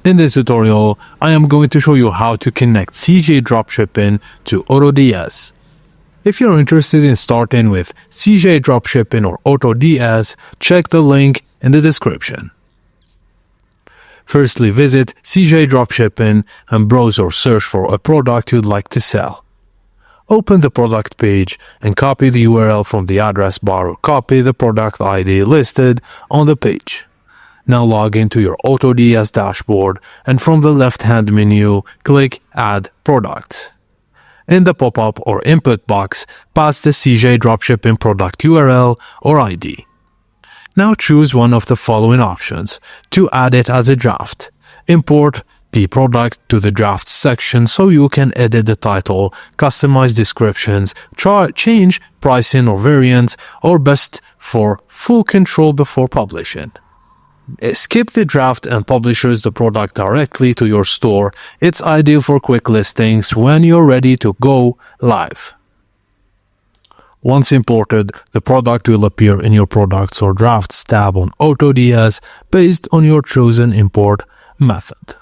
In this tutorial, I am going to show you how to connect CJ Dropshipping to AutoDS. If you're interested in starting with CJ Dropshipping or AutoDS, check the link in the description. Firstly, visit CJ Dropshipping and browse or search for a product you'd like to sell. Open the product page and copy the URL from the address bar or copy the product ID listed on the page. Now log into your AutoDS dashboard and from the left-hand menu, click Add Product. In the pop-up or input box, pass the CJ Dropshipping product URL or ID. Now choose one of the following options to add it as a draft. Import the product to the drafts section so you can edit the title, customize descriptions, change pricing or variants, or best for full control before publishing. Skip the draft and publishes the product directly to your store. It's ideal for quick listings when you're ready to go live. Once imported, the product will appear in your Products or Drafts tab on AutoDS based on your chosen import method.